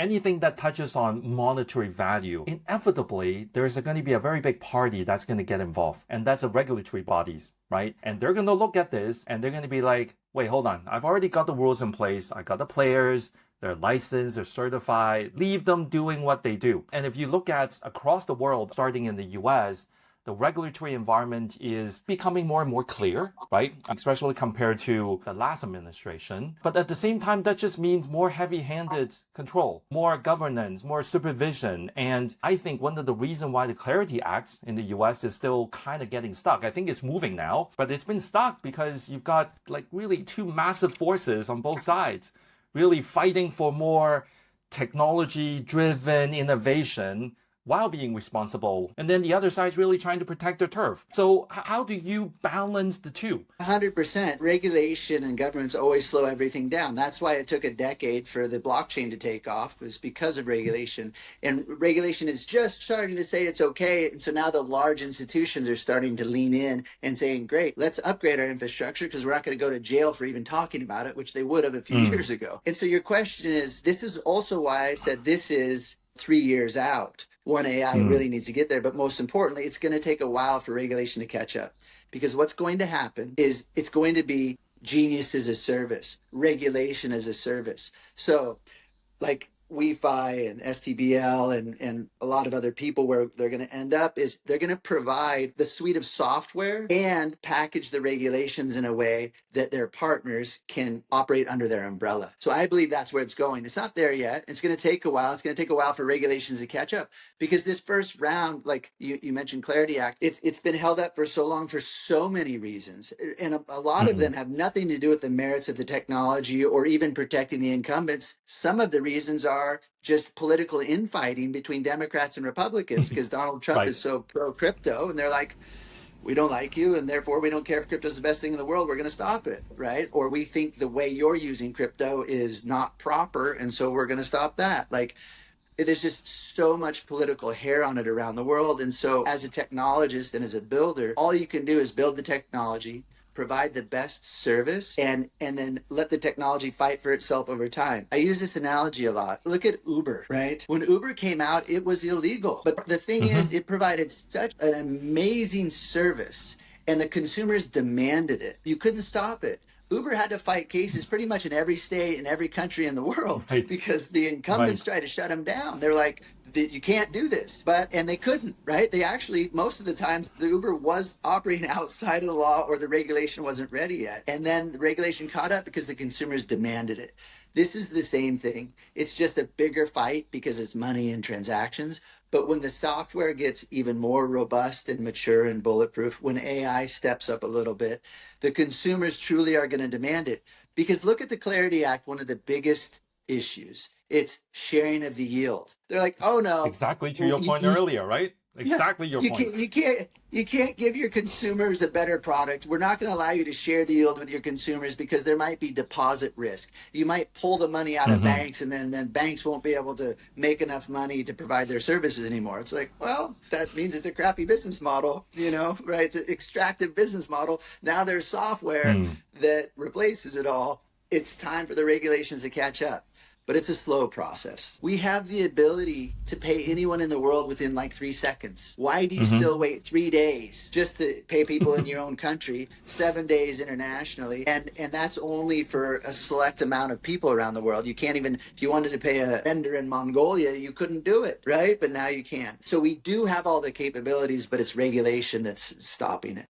anything that touches on monetary value, inevitably, there's going to be a very big party that's going to get involved. And that's the regulatory bodies, right? And they're going to look at this and they're going to be like, wait, hold on. I've already got the rules in place. I got the players. They're licensed, they're certified. Leave them doing what they do. And if you look at across the world, starting in the US, the regulatory environment is becoming more and more clear, right? Especially compared to the last administration. But at the same time, that just means more heavy-handed control, more governance, more supervision. And I think one of the reasons why the Clarity Act in the US is still kind of getting stuck, I think it's moving now, but it's been stuck because you've got like really two massive forces on both sides, really fighting for more technology-driven innovation while being responsible. And then the other side is really trying to protect their turf. So how do you balance the two? 100%. Regulation and governments always slow everything down. That's why it took a decade for the blockchain to take off, was because of regulation. And regulation is just starting to say it's okay. And so now the large institutions are starting to lean in and saying, great, let's upgrade our infrastructure because we're not going to go to jail for even talking about it, which they would have a few years ago. And so your question is, this is also why I said this is 3 years out. One, AI really needs to get there, but most importantly, it's going to take a while for regulation to catch up, because what's going to happen is it's going to be genius as a service, regulation as a service. So like WeFi and STBL and a lot of other people, where they're going to end up is they're going to provide the suite of software and package the regulations in a way that their partners can operate under their umbrella. So I believe that's where it's going. It's not there yet. It's going to take a while. It's going to take a while for regulations to catch up, because this first round, like you mentioned Clarity Act, it's been held up for so long for so many reasons. And a lot of them have nothing to do with the merits of the technology or even protecting the incumbents. Some of the reasons are just political infighting between Democrats and Republicans, because Donald Trump is so pro crypto, and they're like, we don't like you, and therefore we don't care if crypto is the best thing in the world. We're going to stop it, right? Or we think the way you're using crypto is not proper, and so we're going to stop that. Like, there's just so much political hair on it around the world. And so as a technologist and as a builder, all you can do is build the technology, provide the best service, and then let the technology fight for itself over time. I use this analogy a lot. Look at Uber, right? When Uber came out, it was illegal. But the thing is, it provided such an amazing service, and the consumers demanded it. You couldn't stop it. Uber had to fight cases pretty much in every state, in every country in the world, because the incumbents tried to shut them down. They're like, you can't do this, and they couldn't, right? They actually, most of the times, the Uber was operating outside of the law, or the regulation wasn't ready yet. And then the regulation caught up because the consumers demanded it. This is the same thing. It's just a bigger fight because it's money and transactions. But when the software gets even more robust and mature and bulletproof, when AI steps up a little bit, the consumers truly are going to demand it. Because look at the Clarity Act, one of the biggest issues. It's sharing of the yield. They're like, oh no. Exactly to your point earlier, right? Exactly your point. You can't give your consumers a better product. We're not going to allow you to share the yield with your consumers because there might be deposit risk. You might pull the money out of banks, and then banks won't be able to make enough money to provide their services anymore. It's like, well, that means it's a crappy business model, right? It's an extractive business model. Now there's software that replaces it all. It's time for the regulations to catch up. But it's a slow process. We have the ability to pay anyone in the world within like 3 seconds. Why do you still wait 3 days just to pay people in your own country, 7 days internationally? And that's only for a select amount of people around the world. You can't even, if you wanted to pay a vendor in Mongolia, you couldn't do it, right? But now you can. So we do have all the capabilities, but it's regulation that's stopping it.